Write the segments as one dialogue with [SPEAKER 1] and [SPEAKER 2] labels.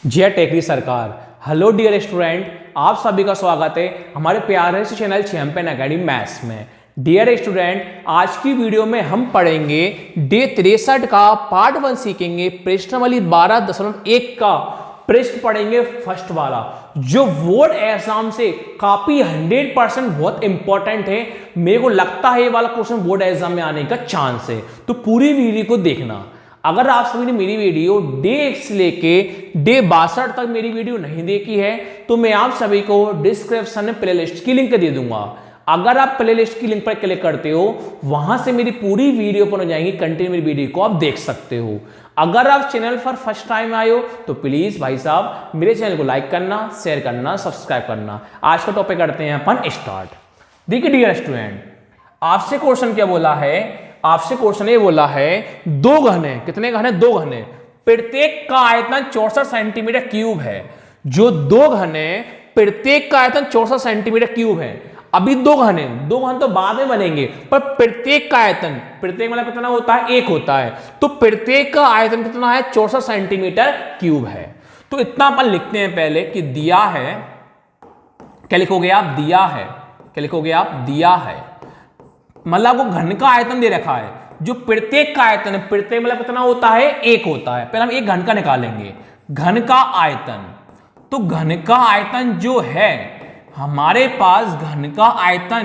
[SPEAKER 1] जय टेकरी सरकार। Hello dear student, आप सभी का स्वागत है हमारे प्यारे से चैनल चैंपियन एकेडमी मैथ्स में। डियर स्टूडेंट, आज की वीडियो में हम पढ़ेंगे डे 63 का पार्ट 1 सीखेंगे। प्रश्न वाली 12.1 का प्रश्न पढ़ेंगे फर्स्ट वाला, जो बोर्ड एग्जाम से काफी 100% बहुत इंपॉर्टेंट है। मेरे को लगता है ये वाला क्वेश्चन बोर्ड एग्जाम में आने का चांस है, तो पूरी वीडियो को देखना। अगर आप सभी ने मेरी वीडियो डे 1 से लेके डे 62 तक मेरी वीडियो नहीं देखी है तो मैं आप सभी को डिस्क्रिप्शन में प्लेलिस्ट की लिंक दे दूंगा। अगर आप प्लेलिस्ट की लिंक पर क्लिक करते हो, वहां से मेरी पूरी वीडियो पर हो जाएंगी, कंटिन्यू मेरी वीडियो को आप देख सकते हो। अगर आप चैनल पर फर्स्ट टाइम आए हो तो प्लीज भाई साहब मेरे चैनल को लाइक करना, शेयर करना, सब्सक्राइब करना। आज का टॉपिक करते हैं अपन स्टार्ट। देखिए डियर स्टूडेंट, आपसे क्वेश्चन क्या बोला है? आपसे क्वेश्चन ये बोला है, दो घने, कितने घने? दो घने, प्रत्येक का आयतन 64 सेंटीमीटर क्यूब है। जो दो घने, प्रत्येक का आयतन 64 सेंटीमीटर क्यूब है। अभी दो घने तो बाद में बनेंगे, पर प्रत्येक का आयतन, प्रत्येक मतलब कितना होता है? एक होता है। तो प्रत्येक का आयतन कितना है? 64 सेंटीमीटर क्यूब है। तो इतना अपन लिखते हैं पहले कि दिया है, क्या लिखोगे आप? दिया है। क्या लिखोगे आप? दिया है। मतलब वो घन का आयतन दे रखा है। जो प्रत्येक का आयतन है, प्रत्येक मतलब कितना होता है? एक होता है। पहले हम एक घन का निकालेंगे, घन का आयतन। तो घन का आयतन जो है हमारे पास, घन का आयतन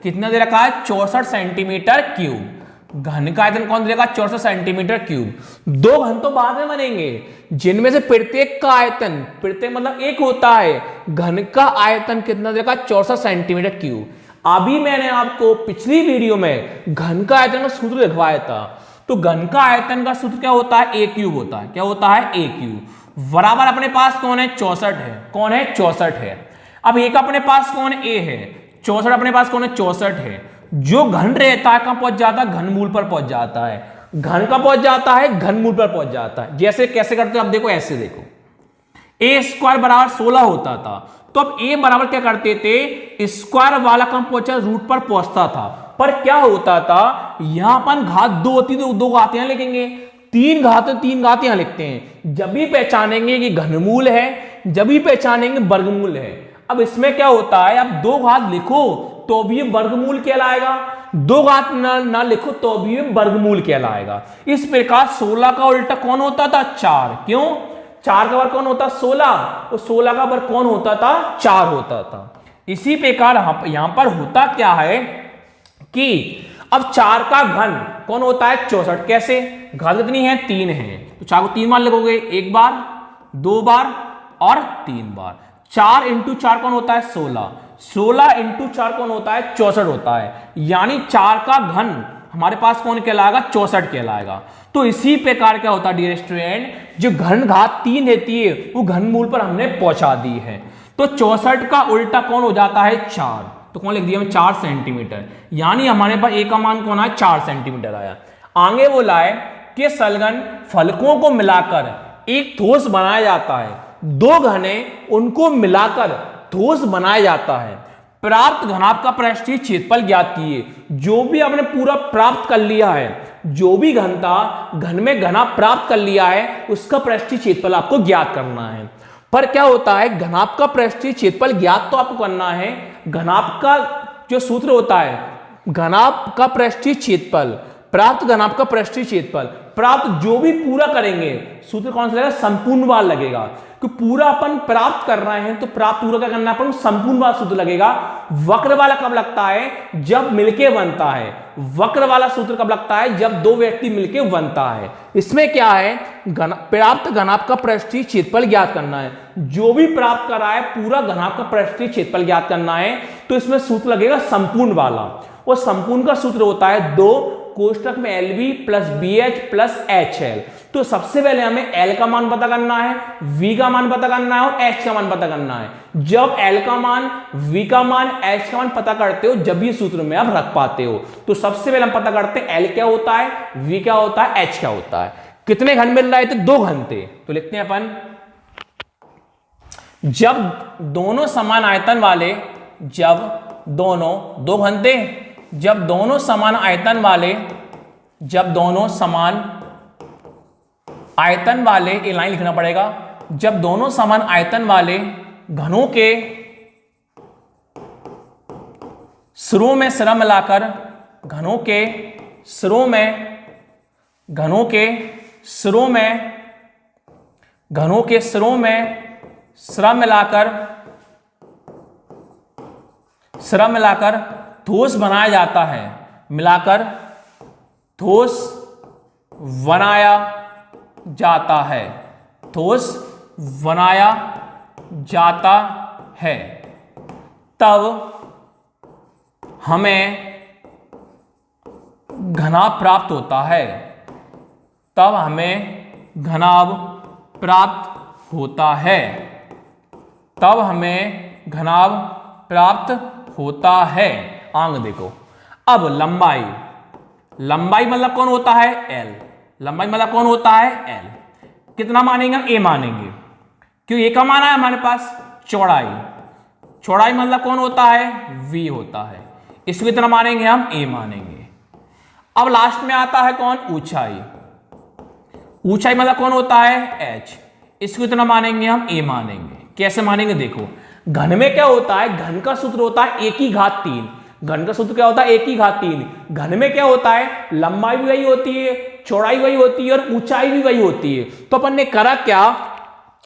[SPEAKER 1] कितना दे रखा है? 64 सेंटीमीटर क्यूब। घन का आयतन कौन दे रखा? 64 सेंटीमीटर क्यूब। दो घन तो बाद में बनेंगे, जिनमें से प्रत्येक का आयतन, प्रत्येक मतलब एक होता है। घन का आयतन कितना दे रखा? 64 सेंटीमीटर क्यूब। अभी मैंने आपको पिछली वीडियो में घन का आयतन का सूत्र लिखवाया था। तो घन का आयतन का सूत्र क्या होता है? ए क्यूब होता है। क्या होता है? ए क्यूब। बराबर अपने पास कौन है? 64 है। कौन है? 64 है। अब एक अपने पास कौन है? ए है। 64 अपने पास कौन है? 64 है। जो घन रहता है कहां पहुंच जाता है? घनमूल पर पहुंच जाता है। घन का पहुंच जाता है, घनमूल पर पहुंच जाता है। जैसे कैसे करते हैं? अब देखो, ऐसे देखो, ए स्क्वायर बराबर 16 होता था। तो अब ए बराबर क्या करते थे? स्क्वायर वाला कम पहुंचा, रूट पर पहुंचता था। पर क्या होता था, यहां पर घात दो होती तो दो घात यहां लिखेंगे, तीन घात यहां लिखते हैं। जब भी पहचानेंगे कि घनमूल है, जब भी पहचानेंगे वर्गमूल है। अब इसमें क्या होता है, अब दो घात लिखो तो भी वर्गमूल कहलाएगा, दो घात ना लिखो तो भी वर्गमूल कहलाएगा। इस प्रकार 16 का उल्टा कौन होता था? 4। क्यों? 4 का वर्ग कौन होता? 16। तो 16 का वर्ग कौन होता था? 4 होता था। इसी प्रकार यहां पर होता क्या है कि अब 4 का घन कौन होता है? 64। कैसे? घात कितनी है? 3 है। तो 4 को 3 बार लिखोगे, एक बार, दो बार और 3 बार। 4 इंटू 4 कौन होता है? 16। 16 इंटू 4 कौन होता है? 64 होता है। यानी 4 का घन हमारे पास कौन कहलाएगा? 64 कहलाएगा। तो इसी प्रकार क्या होता है डियर स्टूडेंट, जो घन घात 3 रहती है वो घनमूल पर हमने पहुंचा दी है। तो 64 का उल्टा कौन हो जाता है? 4। तो कौन लिख दिया हमने? 4 सेंटीमीटर। यानी हमारे पास ए का मान कौन आया? 4 सेंटीमीटर आया। आगे बोला है कि संलग्न फलकों को मिलाकर एक ठोस बनाया जाता है। दो घने उनको मिलाकर ठोस बनाया जाता है। प्राप्त घनाभ का पृष्ठीय क्षेत्रफल ज्ञात कीजिए। जो भी आपने पूरा प्राप्त कर लिया है, जो भी घनता घन में घनाभ प्राप्त कर लिया है, उसका पृष्ठीय क्षेत्रफल आपको ज्ञात करना है। पर क्या होता है, घनाभ का पृष्ठीय क्षेत्रफल ज्ञात तो आपको करना है, घनाभ का जो सूत्र होता है, घनाभ का पृष्ठीय क्षेत्रफल, प्राप्त घनाभ का पृष्ठीय क्षेत्रफल, प्राप्त जो भी पूरा करेंगे सूत्र कौन सा लगेगा? संपूर्ण वाला लगेगा। कि पूरा अपन प्राप्त कर रहे हैं तो प्राप्त पूरा क्या करना है अपन? संपूर्ण वाला सूत्र लगेगा। वक्र वाला कब लगता है? जब मिलके बनता है। वक्र वाला सूत्र कब लगता है? जब दो व्यक्ति मिलके बनता है। इसमें क्या है, प्राप्त घनाभ का पृष्ठीय क्षेत्रफल ज्ञात करना है। जो भी प्राप्त कर रहा है पूरा घनाभ का पृष्ठीय क्षेत्रफल ज्ञात करना है, तो इसमें सूत्र लगेगा संपूर्ण वाला। और संपूर्ण का सूत्र होता है 2 कोष्टक में LB plus BH plus HL। तो सबसे पहले हमें L का मान पता करना है, V का मान पता करना है और H का मान पता करना है। जब L का मान, V का मान, H का मान पता करते हो, जब भी सूत्र में आप रख पाते हो। तो सबसे पहले हम पता करते हैं L क्या होता है, V क्या होता है, H क्या होता है। कितने घन मिल रहे थे? 2 घन थे। तो लिखते हैं अपन, जब दोनों समान आयतन वाले, जब दोनों 2 घन थे, जब दोनों समान आयतन वाले, जब दोनों समान आयतन वाले, ये लाइन लिखना पड़ेगा, जब दोनों समान आयतन वाले घनों के सिरों में सिरा मिलाकर, घनों के सिरों में, घनों के सिरों में, घनों के सिरों में सिरा मिलाकर, सिरा मिलाकर ठोस बनाया जाता है, मिलाकर ठोस बनाया जाता है, ठोस बनाया जाता है, तब हमें घनाभ प्राप्त होता है, तब हमें घनाभ प्राप्त होता है, तब हमें घनाभ प्राप्त होता है। आंक देखो, अब लंबाई, लंबाई मतलब कौन होता है? एल। लंबाई मतलब कौन होता है? एल। कितना मानेंगे हम? ए मानेंगे, क्यों? ए का माना है हमारे पास। चौड़ाई, चौड़ाई मतलब कौन होता है? वी होता है। इसको कितना मानेंगे हम? ए मानेंगे। अब लास्ट में आता है कौन? ऊंचाई। ऊंचाई मतलब कौन होता है? एच। इसको कितना मानेंगे हम? ए मानेंगे। कैसे मानेंगे? देखो, घन में क्या होता है? घन का सूत्र होता है 1 की घात 3। घन का सूत्र क्या होता है? 1 की घात 3। घन में क्या होता है? लंबाई भी वही होती है, चौड़ाई वही होती है और ऊंचाई भी वही होती है। तो अपन ने करा क्या?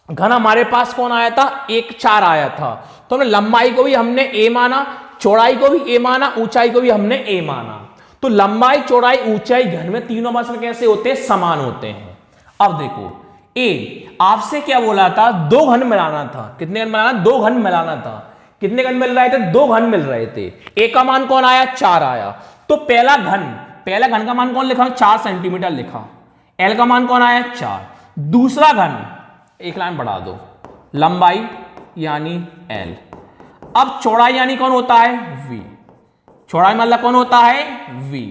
[SPEAKER 1] घन हमारे पास कौन आया था? 1 4 आया था, तो हमने लंबाई को भी हमने ए माना, चौड़ाई को भी ए माना, ऊंचाई को भी हमने ए माना। तो लंबाई, चौड़ाई, ऊंचाई घन में तीनों में कैसे होते हैं? समान होते हैं। अब देखो, ए आपसे क्या बोला था? 2 घन मिलाना था। कितने घन मिलाना? 2 घन मिलाना था। कितने घन मिल रहे थे? 2 घन मिल रहे थे। ए का मान कौन आया? 4 आया। तो पहला घन का मान कौन लिखा? 4 सेंटीमीटर लिखा। एल का मान कौन आया? 4। दूसरा घन, एक लाइन बढ़ा दो, लंबाई यानी एल। अब चौड़ाई यानी कौन होता है? वी। चौड़ाई मतलब कौन होता है? वी।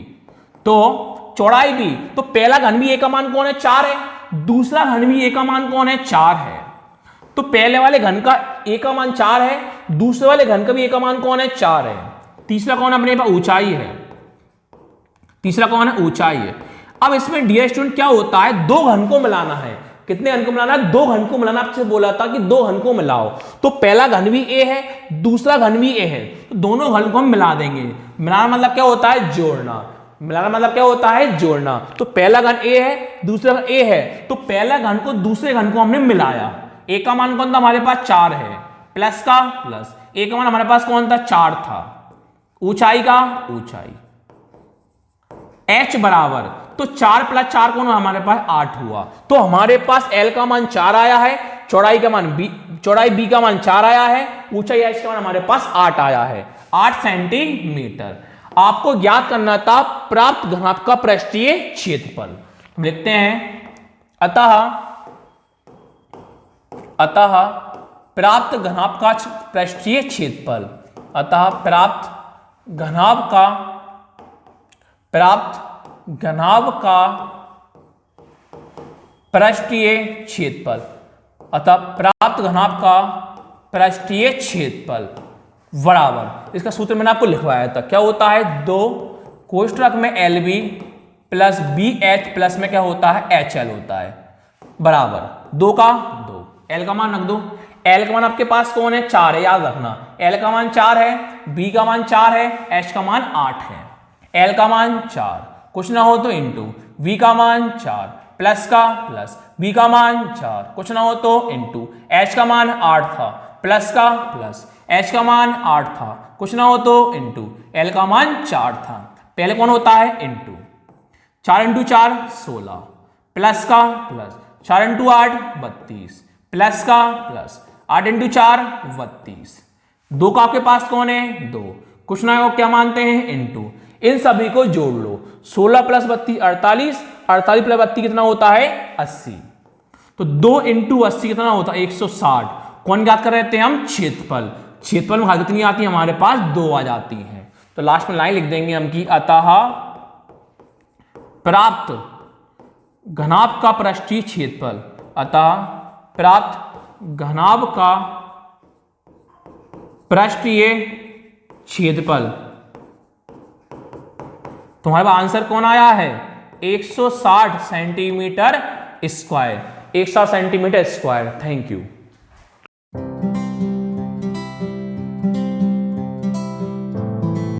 [SPEAKER 1] तो चौड़ाई भी, तो पहला घन भी ए का मान कौन है? 4 है। दूसरा घन भी ए का मान कौन है? 4 है। तो पहले वाले घन का ए का मान 4 है, दूसरे वाले घन का भी ए का मान कौन है? 4 है। तीसरा कौन है अपने पास? ऊंचाई है। तीसरा कौन है? ऊंचाई है। अब इसमें डियर स्टूडेंट क्या होता है? 2 घन को मिलाना है। कितने घन को मिलाना है? 2 घन को मिलाना। आपसे बोला था कि 2 घन को मिलाओ, तो पहला घन भी ए है, दूसरा घन भी ए है, तो दोनों घन को हम मिला देंगे। मिलाना मतलब क्या होता है? जोड़ना। मिलाना मतलब क्या होता है? जोड़ना। तो पहला घन ए है, दूसरा घन ए है, तो पहला घन को दूसरे घन को हमने मिलाया। ए का मान कौन था? हमारे पास 4 है, प्लस का प्लस, ए का मान हमारे पास कौन था? 4 था। ऊंचाई का ऊंचाई, एच बराबर, तो 4 + 4 कौन हमारे पास? 8 हुआ। तो हमारे पास एल का मान 4 आया है, चौड़ाई का मान बी, चौड़ाई बी का मान 4 आया है, ऊंचाई एच का मान हमारे पास 8 आया है, 8 सेंटीमीटर। आपको ज्ञात करना था प्राप्त घनाभ का पृष्ठीय क्षेत्रफल। हम लिखते हैं अतः प्राप्त घनाभ का पृष्ठीय क्षेत्रफल, अतः प्राप्त घनाभ का पृष्ठीय क्षेत्रफल, अतः प्राप्त घनाभ का पृष्ठीय क्षेत्रफल बराबर, इसका सूत्र मैंने आपको लिखवाया था, क्या होता है? 2 कोष्ठक में L B plus B H plus में क्या होता है? एच एल होता है, बराबर 2 का 2। एल का मान रख दो। एल का मान आपके पास कौन है? 4 है, याद रखना। एल का मान 4 है, बी का मान 4 है, एच का मान 8 है। एल का मान 4, कुछ ना हो तो इंटू, वी का मान 4 प्लस का प्लस, बी का मान 4, कुछ ना हो तो इंटू, एच का मान 8 था, प्लस का प्लस, एच का मान 8 था, कुछ ना हो तो इंटू, एल का मान 4 था। पहले कौन होता है? इंटू। 4 × 4 16, प्लस का प्लस, 4 × 8 32, प्लस का प्लस, 8 × 4 32। 2 का आपके पास कौन है? 2, कुछ ना हो क्या मानते हैं? इंटू। इन सभी को जोड़ लो, 16 + 32 48, 48 + 32 कितना होता है? 80। तो 2 × 80 कितना होता है? 160। कौन ज्ञात कर रहे थे हम? क्षेत्रफल। क्षेत्रफल में कितनी आती है हमारे पास? 2 आ जाती हैं। तो लास्ट में लाइन लिख देंगे हम कि अतः प्राप्त घनाभ का पृष्ठीय क्षेत्रफल, अतः प्राप्त घनाभ का पृष्ठीय क्षेत्रफल तुम्हारे पास आंसर कौन आया है? 160 centimetre square, 160 centimetre square. Thank you.